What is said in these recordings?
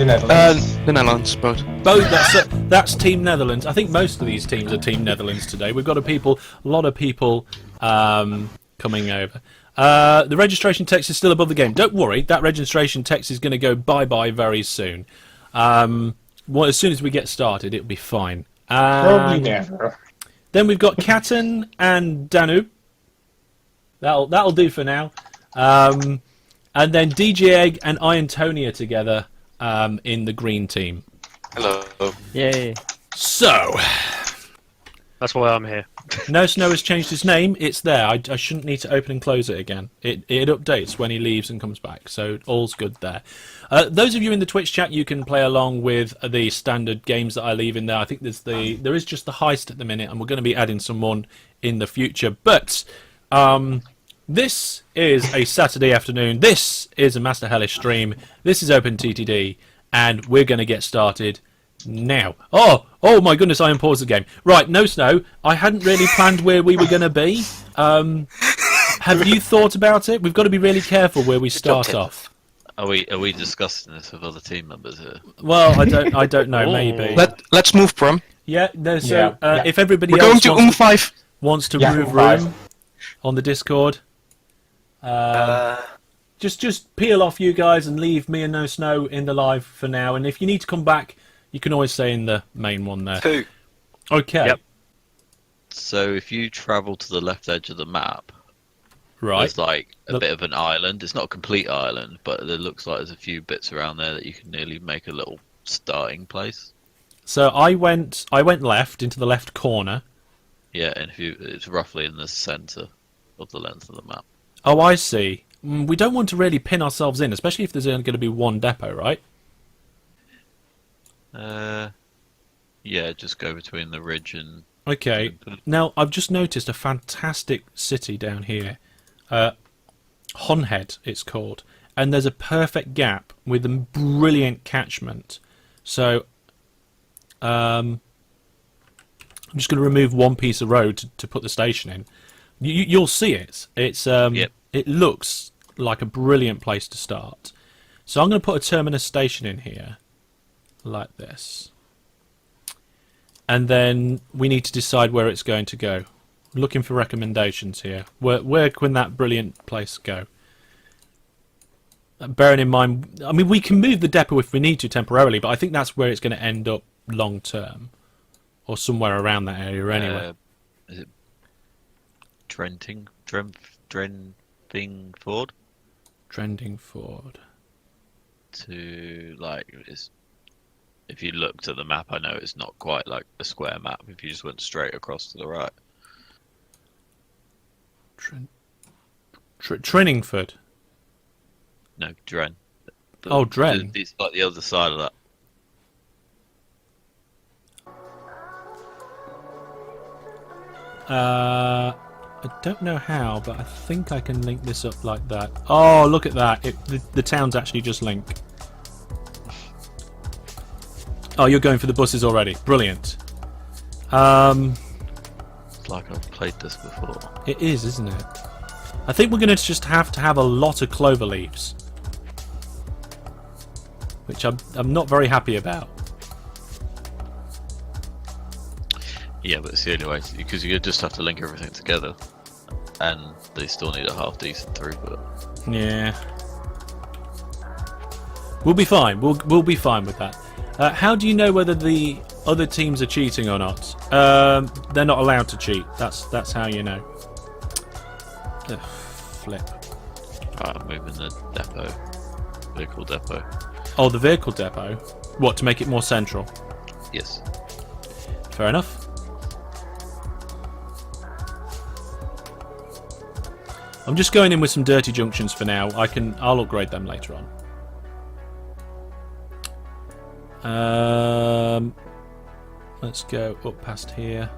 The Netherlands. The Netherlands, both. That's Team Netherlands. I think most of these teams are Team Netherlands today. We've got a lot of people coming over. The registration text is still above the game. Don't worry, that registration text is going to go bye-bye very soon. As soon as we get started, it'll be fine. Probably never. Then we've got Katten and Danube. That'll do for now. And then DJ Egg and Irontonia together in the green team. Hello. Yay. So, That's why I'm here. No Snow has changed his name. It's there. I shouldn't need to open and close it again. It updates when he leaves and comes back, so all's good there. Those of you in the Twitch chat, you can play along with the standard games that I leave in there. I think there is just the heist at the minute, and we're going to be adding some more in the future. But this is a Saturday afternoon. This is a Master Hellish stream. This is OpenTTD, and we're going to get started now. Oh my goodness, I unpaused the game. Right, No Snow, I hadn't really planned where we were going to be. Have you thought about it? We've got to be really careful where we start off. Are we discussing this with other team members here? Well, I don't know, maybe. Let's move, Prom. Yeah, Yeah. if everybody We're else going to 5. wants to Yeah, move 5. room on the Discord, just peel off you guys and leave me and No Snow in the live for now. And if you need to come back, you can always stay in the main one there. 2. Okay. Yep. So if you travel to the left edge of the map, Right. there's like a Look- bit of an island. It's not a complete island, but it looks like there's a few bits around there that you can nearly make a little starting place. So I went left into the left corner. Yeah, and it's roughly in the centre of the length of the map. Oh, I see. We don't want to really pin ourselves in, especially if there's only going to be one depot, right? Yeah, just go between the ridge and... Okay. Now, I've just noticed a fantastic city down here. Honhead, it's called. And there's a perfect gap with a brilliant catchment. So, I'm just going to remove one piece of road to put the station in. You'll see it. It's Yep. It looks like a brilliant place to start. So I'm going to put a terminus station in here, like this. And then we need to decide where it's going to go. Looking for recommendations here. Where can that brilliant place go? Bearing in mind, I mean, we can move the depot if we need to temporarily, but I think that's where it's going to end up long term. Or somewhere around that area anyway. Is it Drenthing Ford? Trending forward. To, like, if you looked at the map, I know it's not quite like a square map if you just went straight across to the right. Trinningford. No, Dren. Oh, Dren. It's like the other side of that. I don't know how, but I think I can link this up like that. Oh, look at that. The towns actually just link. Oh, you're going for the buses already. Brilliant. It's like I've played this before. It is, isn't it? I think we're going to just have to have a lot of clover leaves. Which I'm not very happy about. Yeah, but it's the only way, because you just have to link everything together. And they still need a half decent throughput. Yeah. We'll be fine. We'll be fine with that. How do you know whether the other teams are cheating or not? They're not allowed to cheat. That's how you know. Ugh, flip. Right, I'm moving the depot. Vehicle depot. Oh, the vehicle depot. What, to make it more central? Yes. Fair enough. I'm just going in with some dirty junctions for now. I'll upgrade them later on. Let's go up past here.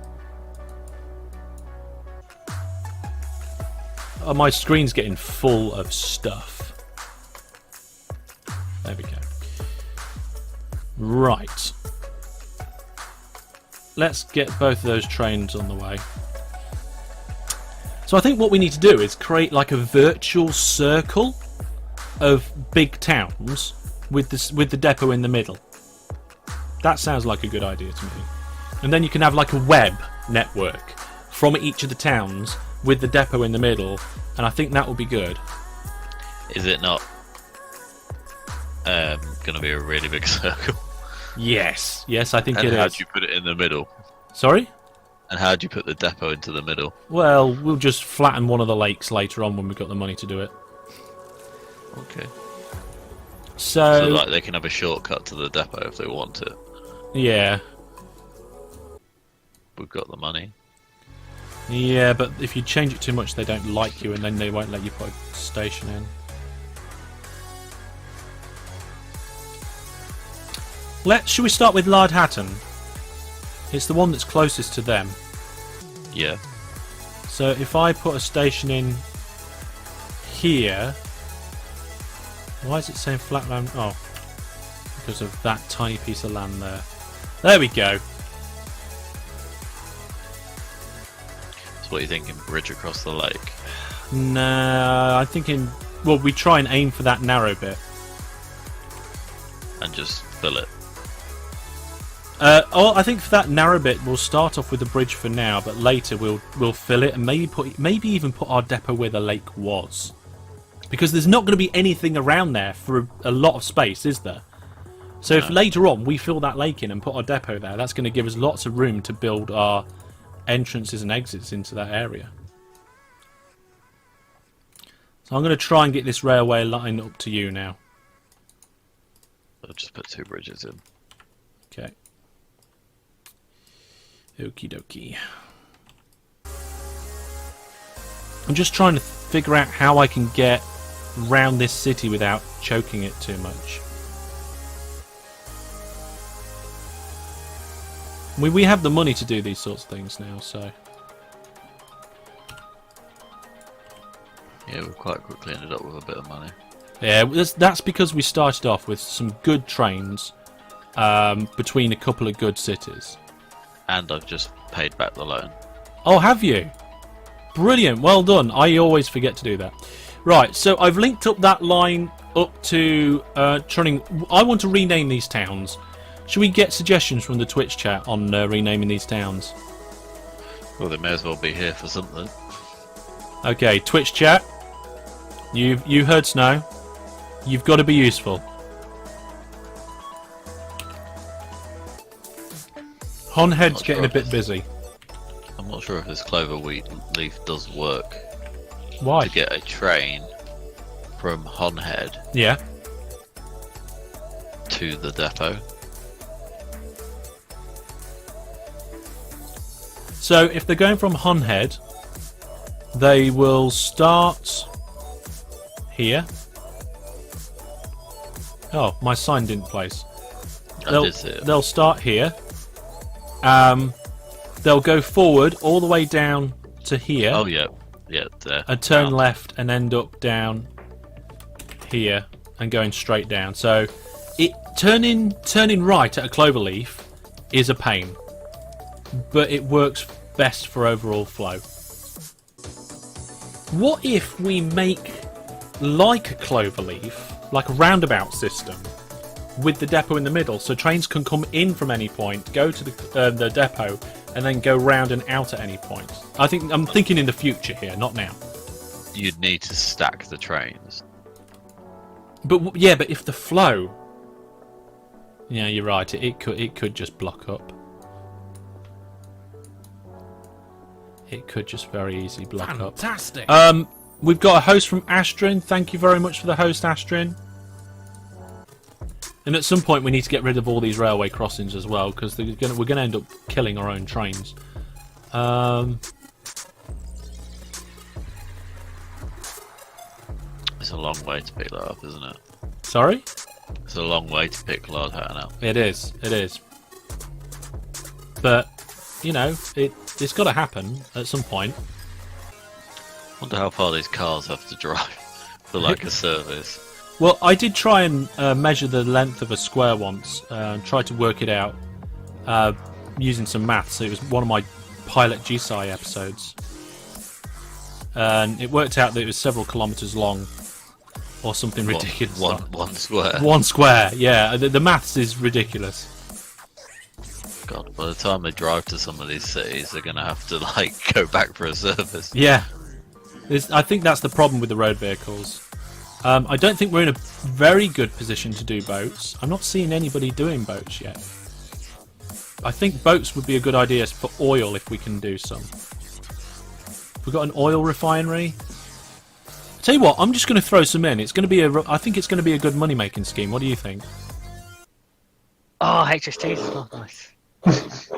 Oh, my screen's getting full of stuff. There we go. Right. Let's get both of those trains on the way. So I think what we need to do is create like a virtual circle of big towns with the depot in the middle. That sounds like a good idea to me. And then you can have like a web network from each of the towns with the depot in the middle, and I think that will be good. Is it not going to be a really big circle? Yes, I think And it how is. do you put it in the middle? Sorry? And how do you put the depot into the middle? Well, we'll just flatten one of the lakes later on when we've got the money to do it. Okay. So So like they can have a shortcut to the depot if they want it. yeah. We've got the money. Yeah, but if you change it too much, they don't like you, and then they won't let you put a station in. Should we start with Lard Hatton? It's the one that's closest to them. Yeah. So if I put a station in here, why is it saying flat land? Oh, because of that tiny piece of land there. There we go. So what are you thinking? Bridge across the lake? No, I'm thinking. Well, we try and aim for that narrow bit. And just fill it. I think for that narrow bit, we'll start off with the bridge for now, but later we'll fill it and maybe even put our depot where the lake was, because there's not going to be anything around there for a lot of space, is there? So if later on we fill that lake in and put our depot there, that's going to give us lots of room to build our entrances and exits into that area. So I'm going to try and get this railway line up to you now. I'll just put 2 bridges in. Okay. Okie dokie. I'm just trying to figure out how I can get round this city without choking it too much. We have the money to do these sorts of things now, so... Yeah, we've quite quickly ended up with a bit of money. Yeah, that's because we started off with some good trains between a couple of good cities. And I've just paid back the loan. Oh, have you? Brilliant, well done. I always forget to do that. Right, so I've linked up that line up to Trunning. I want to rename these towns. Should we get suggestions from the Twitch chat on renaming these towns? Well, they may as well be here for something. Okay, Twitch chat. You heard Snow. You've got to be useful. Honhead's Not getting sure a bit busy. I'm not sure if this clover wheat leaf does work. Why? To get a train from Honhead Yeah. to the depot. So if they're going from Honhead, they will start here. Oh, my sign didn't place. I did see it. They'll start here. They'll go forward all the way down to here. Oh yeah, yeah. There. And turn Down. left and end up down here and going straight down. So turning right at a cloverleaf is a pain, but it works best for overall flow. What if we make like a cloverleaf, like a roundabout system, with the depot in the middle, so trains can come in from any point, go to the depot, and then go round and out at any point? I'm thinking in the future here, not now. You'd need to stack the trains. But yeah, but if the flow, yeah, you're right. It could just block up. It could just very easily block up. Fantastic. We've got a host from Astrin. Thank you very much for the host, Astrin. And at some point, we need to get rid of all these railway crossings as well, because we're going to end up killing our own trains. It's a long way to pick that up, isn't it? Sorry? It's a long way to pick Lord Hatton out. It is. It is. But you know, it's got to happen at some point. Wonder how far these cars have to drive for like a service. Well, I did try and measure the length of a square once, and tried to work it out using some maths. It was one of my Pilot GSI episodes, and it worked out that it was several kilometres long. or something ridiculous. One square. 1 square. Yeah, the maths is ridiculous. God, by the time they drive to some of these cities, they're gonna have to like go back for a service. Yeah, I think that's the problem with the road vehicles. I don't think we're in a very good position to do boats. I'm not seeing anybody doing boats yet. I think boats would be a good idea for oil if we can do some. We've got an oil refinery. Tell you what, I'm just going to throw some in. It's going to be I think it's going to be a good money making scheme. What do you think? Oh, HSTs is not nice.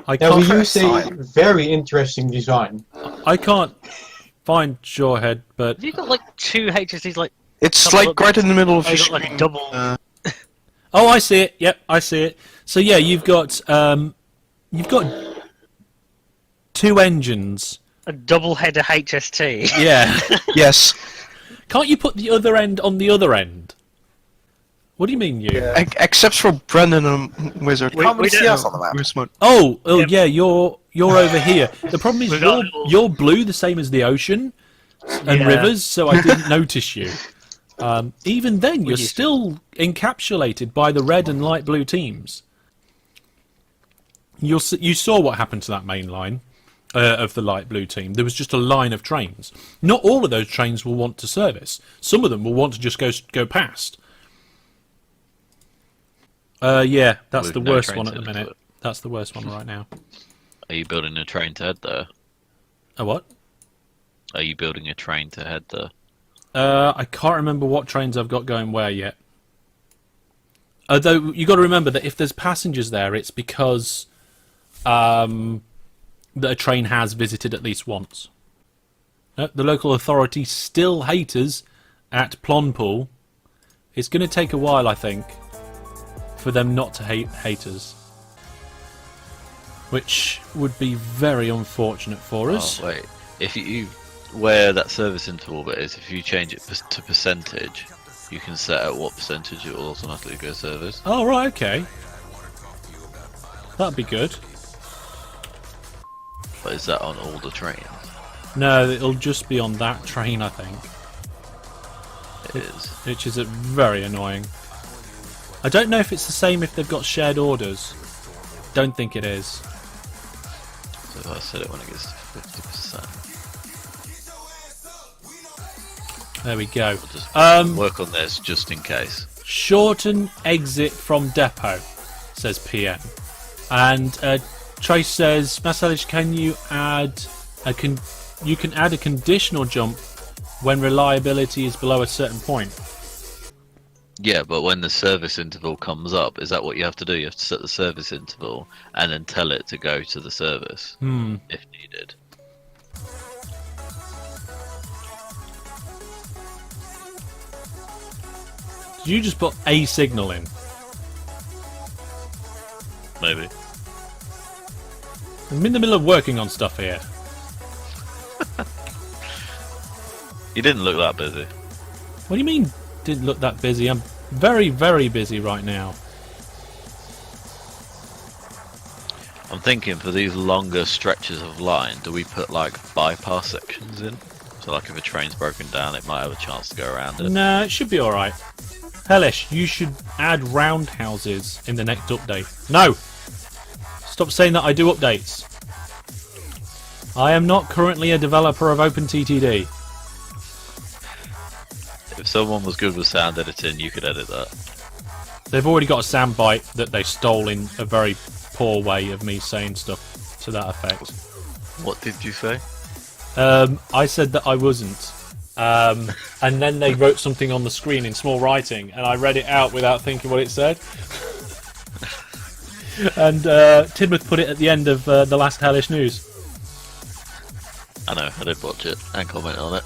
I Now we can't, use a very interesting design. I can't find Shorehead, but Have you got like 2 HSTs like? It's Couple like of- right in the middle of Oh, your you got like a screen. double. oh, I see it. Yep, I see it. So yeah, you've got 2 engines. A double header HST. Yeah. Yes. Can't you put the other end on the other end? What do you mean, you? Except for Brendan and Wizard. We don't- see us on the map. We're smart. Oh, Yep. yeah, you're over here. The problem is We've got- you're blue, the same as the ocean and Yeah. rivers, so I didn't notice you. Even then, you're used to. still encapsulated by the red and light blue teams. You saw what happened to that main line of the light blue team. There was just a line of trains. Not all of those trains will want to service. Some of them will want to just go past. Yeah, that's With the no worst trains one at the into minute. it. That's the worst one right now. Are you building a train to head there? A what? Are you building a train to head there? I can't remember what trains I've got going where yet. Although you got to remember that if there's passengers there, it's because that a train has visited at least once. The local authority still hate us at Plonpool. It's going to take a while, I think, for them not to hate us, which would be very unfortunate for us. Oh wait, if you where that service interval bit is, if you change it to percentage, you can set out what percentage it will automatically go service. Oh, right, okay. That'd be good. But is that on all the trains? No, it'll just be on that train, I think. It is. Which is very annoying. I don't know if it's the same if they've got shared orders. Don't think it is. So if I set it when it gets to 50%, There we go. we'll just Um, work on this just in case. Shorten exit from depot, says PM. And Trace says, Masalage, can you add you can add a conditional jump when reliability is below a certain point. Yeah, but when the service interval comes up, is that what you have to do? You have to set the service interval and then tell it to go to the service if needed. Did you just put a signal in? Maybe. I'm in the middle of working on stuff here. You didn't look that busy. What do you mean didn't look that busy? I'm very, very busy right now. I'm thinking for these longer stretches of line, do we put like bypass sections in? So like if a train's broken down, it might have a chance to go around it. Nah, it should be alright. Hellish, you should add roundhouses in the next update. No! Stop saying that I do updates. I am not currently a developer of OpenTTD. If someone was good with sound editing, you could edit that. They've already got a soundbite that they stole in a very poor way of me saying stuff to that effect. What did you say? I said that I wasn't. And then they wrote something on the screen in small writing, and I read it out without thinking what it said. And Tidmouth put it at the end of the last Hellish news. I know, I did watch it and comment on it.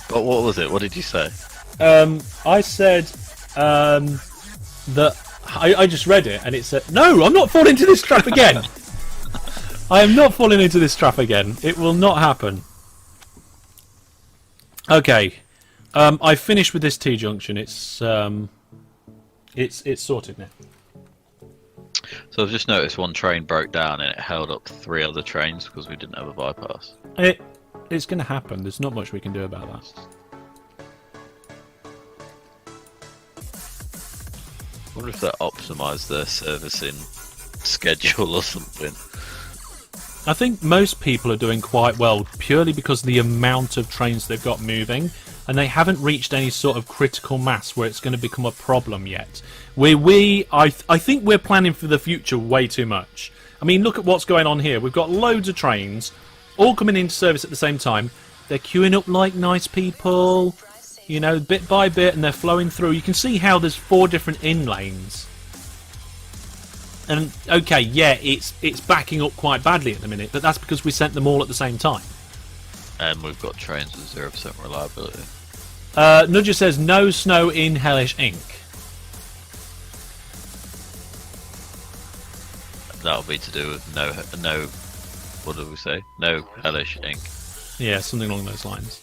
But what was it? What did you say? I said that I just read it, and it said, "No, I'm not falling into this trap again. I am not falling into this trap again. It will not happen." Okay, I finished with this T junction. It's sorted now. So I've just noticed one train broke down and it held up 3 other trains because we didn't have a bypass. it's going to happen. There's not much we can do about that. I wonder if they optimise their servicing schedule or something. I think most people are doing quite well purely because of the amount of trains they've got moving, and they haven't reached any sort of critical mass where it's going to become a problem yet. I think we're planning for the future way too much. I mean, look at what's going on here. We've got loads of trains all coming into service at the same time. They're queuing up like nice people, you know, bit by bit, and they're flowing through. You can see how there's 4 different in lanes. And okay, yeah, it's backing up quite badly at the minute, but that's because we sent them all at the same time. And we've got trains with 0% reliability. Nudger says no snow in Hellish Inc. That'll be to do with no. What did we say? No Hellish Inc. Yeah, something along those lines.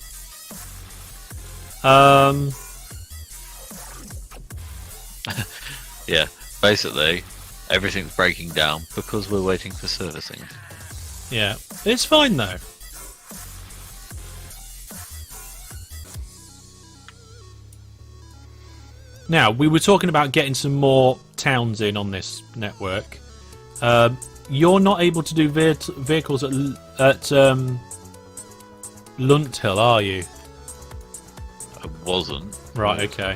Yeah, basically everything's breaking down because we're waiting for servicing. Yeah, it's fine though. Now, we were talking about getting some more towns in on this network. You're not able to do vehicles at Lunthill, are you? I wasn't. Right, okay.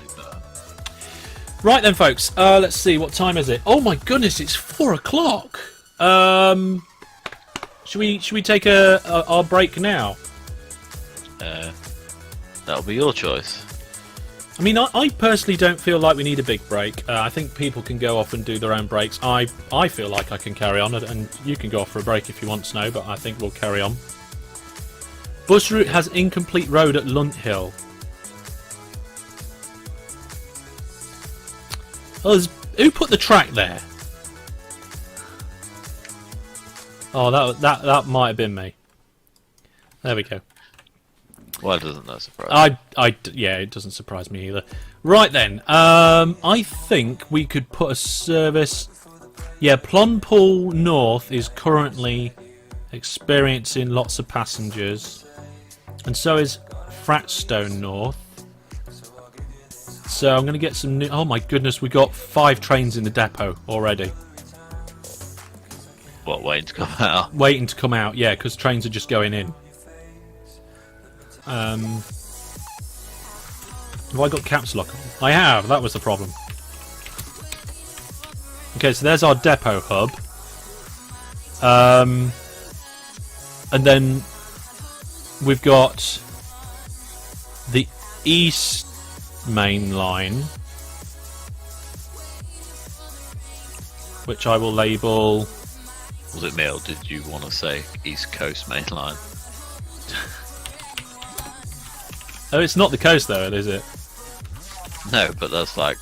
Right then, folks. Let's see, what time is it? Oh my goodness, it's 4 o'clock. Should we take our break now? That'll be your choice. I mean, I personally don't feel like we need a big break. I think people can go off and do their own breaks. I feel like I can carry on, and you can go off for a break if you want, Snow, but I think we'll carry on. Bus route has incomplete road at Lunthill. Oh, who put the track there? Oh, that might have been me. There we go. Why doesn't that surprise? Yeah, it doesn't surprise me either. Right then, I think we could put a service. Yeah, Plonpool North is currently experiencing lots of passengers, and so is Fratstone North. So I'm going to get some new. Oh my goodness, we got 5 trains in the depot already. What, waiting to come out? Waiting to come out, yeah, because trains are just going in. Have I got caps lock on? I have, that was the problem. Okay, so there's our depot hub. And then we've got the east main line, which I will label... Was it me, or did you want to say East Coast Main Line? Oh, it's not the coast though, is it? No, but that's like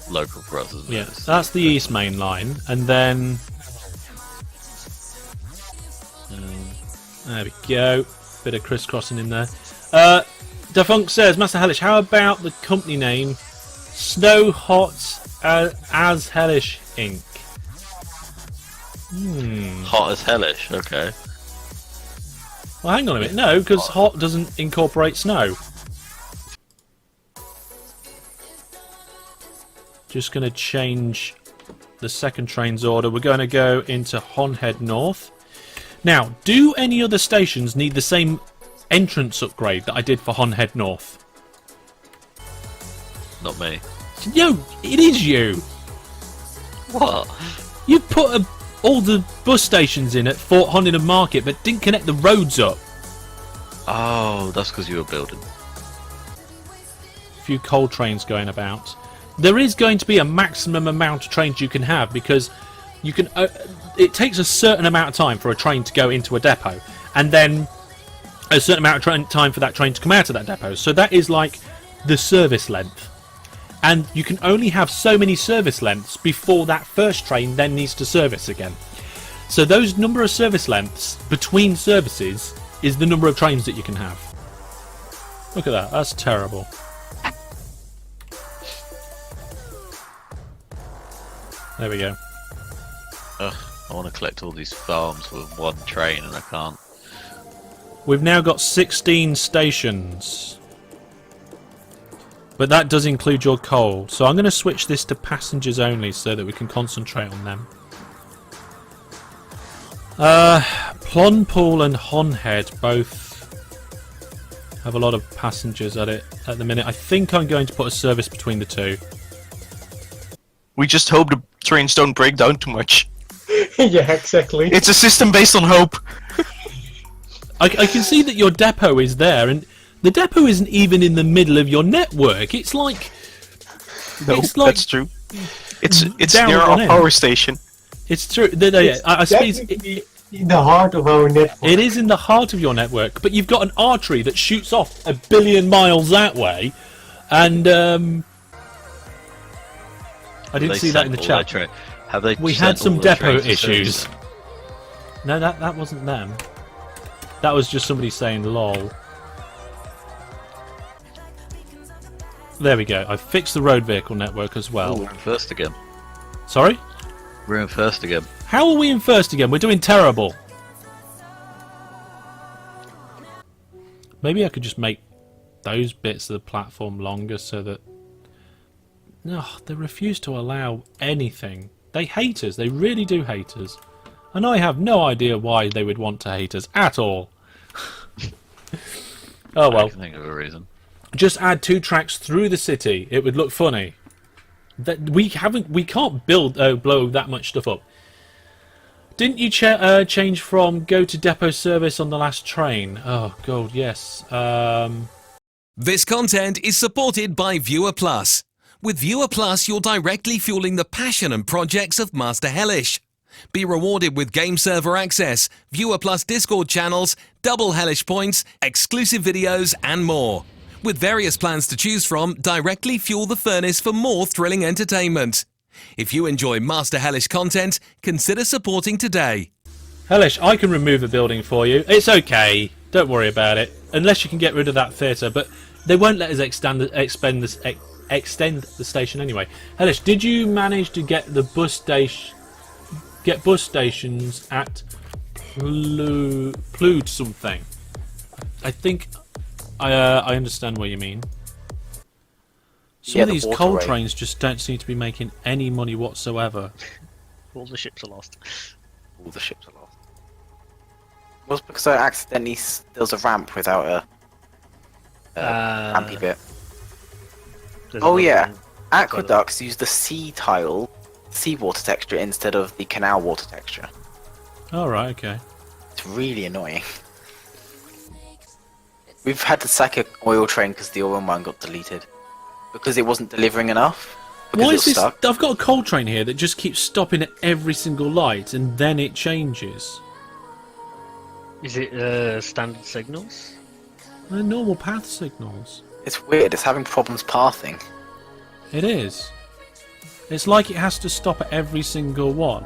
local for us, isn't it? Yeah, that's the east main line, and then there we go. Bit of crisscrossing in there. Defunk says, Master Hellish, how about the company name Snow Hot as Hellish Inc? Hot as Hellish, okay. Well, hang on a minute. No, because hot doesn't incorporate snow. Just going to change the second train's order. We're going to go into Honhead North. Now, do any other stations need the same entrance upgrade that I did for Honhead North? Not me. No, it is you. What? You put all the bus stations in at Fort Honningham Market, but didn't connect the roads up. Oh, that's because you were building. A few coal trains going about. There is going to be a maximum amount of trains you can have, because you can. It takes a certain amount of time for a train to go into a depot, and then a certain amount of time for that train to come out of that depot. So that is like the service length, and you can only have so many service lengths before that first train then needs to service again. So those number of service lengths between services is the number of trains that you can have. Look at that. That's terrible. There we go. Ugh, I want to collect all these farms with one train and I can't. We've now got 16 stations. But that does include your coal. So I'm going to switch this to passengers only so that we can concentrate on them. Plonpool and Honhead both have a lot of passengers at it at the minute. I think I'm going to put a service between the two. We just hope the trains don't break down too much. Yeah, exactly. It's a system based on hope. I can see that your depot is there, and the depot isn't even in the middle of your network. It's like... No, it's like that's true. It's down near at our one end. power station. It's true. I suppose Definitely in the heart of our network. it is in the heart of your network, but you've got an artery that shoots off 1 billion miles that way, and I didn't see that in the chat. Have they? We sent had some all their depot trains to issues. service? No, that wasn't them. That was just somebody saying lol. There we go. I fixed the road vehicle network as well. Oh, we're in first again. Sorry? We're in first again. How are we in first again? We're doing terrible. Maybe I could just make those bits of the platform longer so that... No, they refuse to allow anything. They hate us. They really do hate us. And I have no idea why they would want to hate us at all. Oh I well. can think of a reason. Just add 2 tracks through the city. It would look funny. That we can't blow that much stuff up. Didn't you change from go to depot service on the last train? Oh god, yes. This content is supported by Viewer Plus. With Viewer Plus, you're directly fueling the passion and projects of Master Hellish. Be rewarded with game server access, Viewer Plus Discord channels, double Hellish points, exclusive videos, and more. With various plans to choose from, directly fuel the furnace for more thrilling entertainment. If you enjoy Master Hellish content, consider supporting today. Hellish, I can remove a building for you. It's okay. Don't worry about it. Unless you can get rid of that theatre, but they won't let us extend the station anyway. Hellish, did you manage to get the bus station? Get bus stations at Plude something? I think I understand what you mean. Some of these coal trains just don't seem to be making any money whatsoever. All the ships are lost. All the ships are lost. Well, it's because I accidentally there was a ramp without a rampy bit. Oh yeah, aqueducts use the seawater texture instead of the canal water texture. Oh right, okay. It's really annoying. We've had to sack an oil train because the oil mine got deleted. Because it wasn't delivering enough. Because Why it is was this? stuck. I've got a coal train here that just keeps stopping at every single light and then it changes. Is it standard signals? They're normal path signals. It's weird, it's having problems pathing. It is. It's like it has to stop at every single one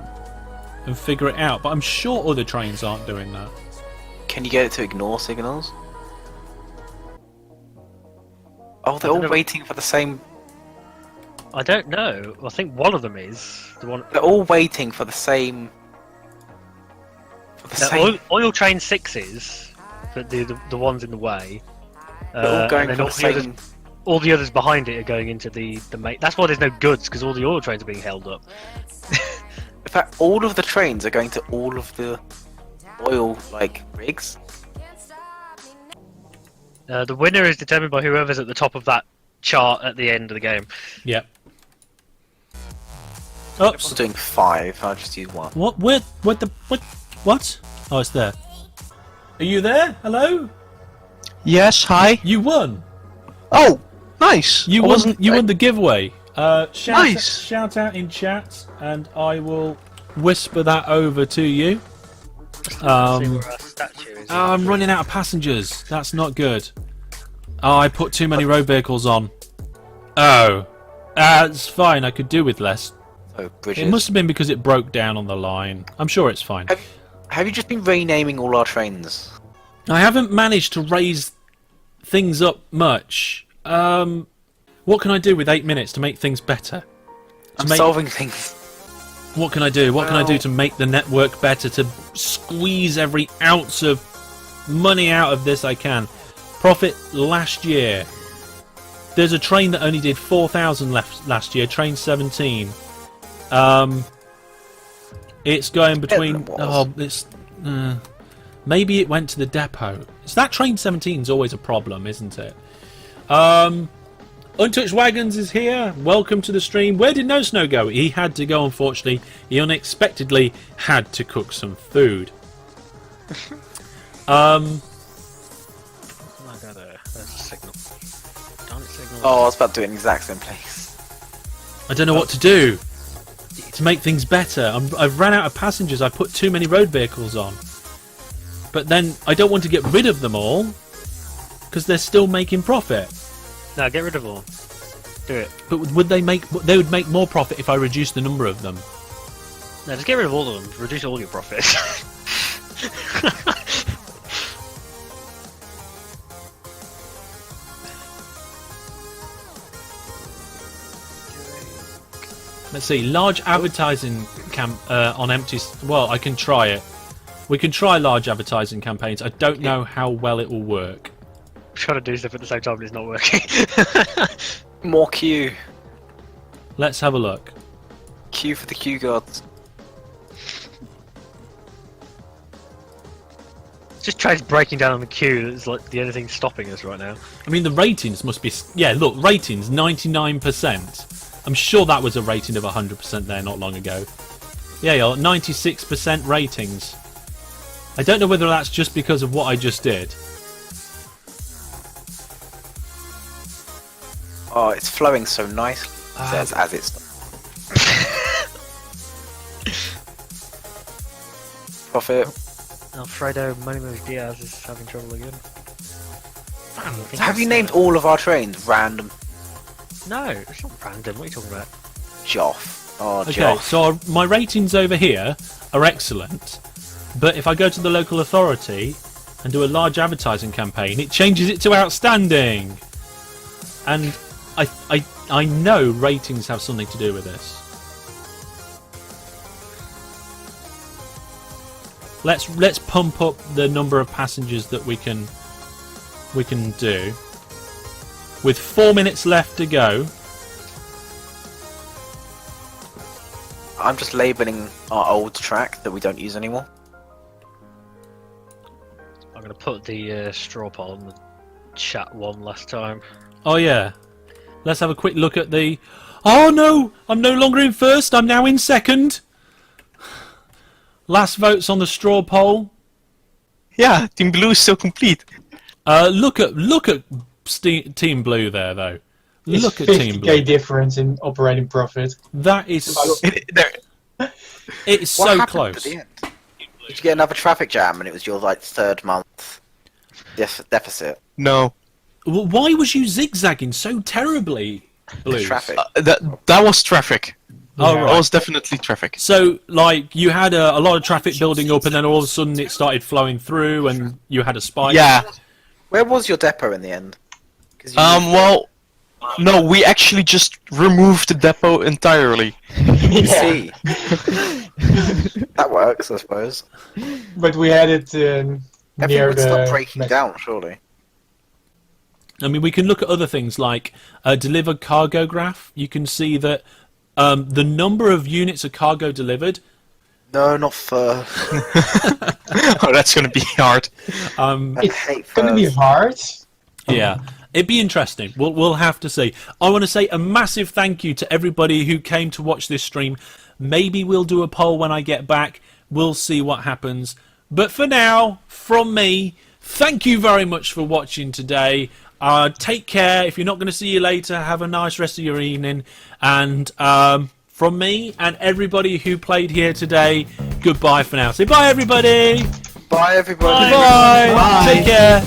and figure it out, but I'm sure other trains aren't doing that. Can you get it to ignore signals? Oh, they're all waiting for the same... I don't know. I think one of them is the one. They're all waiting for the same... Oil train 6s, but the ones in the way. They're all going and for then the same... all the others behind it are going into the main. That's why there's no goods, because all the oil trains are being held up. In fact, all of the trains are going to all of the oil, rigs. The winner is determined by whoever's at the top of that chart at the end of the game. Yep. I'm Oops. doing 5, I'll just use 1. What? What? Oh, it's there. Are you there? Hello? Yes, hi. You won. Oh, nice. You I won. wasn't- You won the giveaway. Nice. Shout out in chat, and I will whisper that over to you. See where our statue is. I'm running out of passengers. That's not good. Oh, I put too many road vehicles on. Oh, it's fine. I could do with less. So, bridges. It must have been because it broke down on the line. I'm sure it's fine. Have you just been renaming all our trains? I haven't managed to raise things up much. What can I do with 8 minutes to make things better? I'm solving things. What can I do? What can I do to make the network better? To squeeze every ounce of money out of this I can. Profit last year. There's a train that only did 4,000 last year. Train 17. It's going between. Oh, it's. Maybe it went to the depot. So that train 17 is always a problem, isn't it? Untouched Wagons is here. Welcome to the stream. Where did No Snow go? He had to go, unfortunately. He unexpectedly had to cook some food. There's a signal. Darn it, signal. Oh, I was about to do it in the exact same place. I don't know what to do to make things better. I've ran out of passengers. I put too many road vehicles on. But then I don't want to get rid of them all because they're still making profit. No, get rid of all. Do it. But would they make? They would make more profit if I reduced the number of them. No, just get rid of all of them. Reduce all your profits. Let's see. Large advertising on empty. Well, I can try it. We can try large advertising campaigns. I don't know how well it will work. I'm trying to do stuff at the same time, but it's not working. More Q. Let's have a look. Q for the Q gods. Just tries breaking down on the queue. It's like the only thing stopping us right now. I mean, the ratings must be. Yeah, look, ratings 99%. I'm sure that was a rating of 100% there not long ago. Yeah, 96% ratings. I don't know whether that's just because of what I just did. Oh, it's flowing so nicely. It says as it's. Profit. Alfredo Manimos Diaz is having trouble again. Have you named all of our trains random? No, it's not random. What are you talking about? Joff. Oh, Okay, Joff. so my ratings over here are excellent, but if I go to the local authority and do a large advertising campaign, it changes it to outstanding. And I know ratings have something to do with this. Let's pump up the number of passengers that we can do. With 4 minutes left to go. I'm just labelling our old track that we don't use anymore. I'm going to put the straw poll on the chat one last time. Oh yeah. Let's have a quick look at the... Oh no! I'm no longer in first, I'm now in second! Last votes on the straw poll. Yeah, Team Blue is still complete. Look at Team Blue there, though. It's Look at Team 50k Blue. difference in operating profit. That is... It's What so happened close. at the end? Did you get another traffic jam and it was your like third month deficit? No. Why was you zigzagging so terribly, Blue? Traffic. That was traffic. Oh, That right. was definitely traffic. So, like, you had a lot of traffic building up, and then all of a sudden it started flowing through, and you had a spike. Yeah. Where was your depot in the end? 'Cause you Well, no, we actually just removed the depot entirely. see. That works, I suppose. But we had it Everything near would the... stop breaking down, surely. I mean, we can look at other things like a delivered cargo graph. You can see that the number of units of cargo delivered. No, not fur. Oh, that's gonna be hard. I It's hate gonna be furs. hard. Yeah, it'd be interesting. We'll have to see. I want to say a massive thank you to everybody who came to watch this stream. Maybe we'll do a poll when I get back. We'll see what happens. But for now, from me, thank you very much for watching today. Take care. If you're not going to see you later, have a nice rest of your evening. And from me and everybody who played here today, goodbye for now. Say bye, everybody. Bye, everybody. Bye. Take care.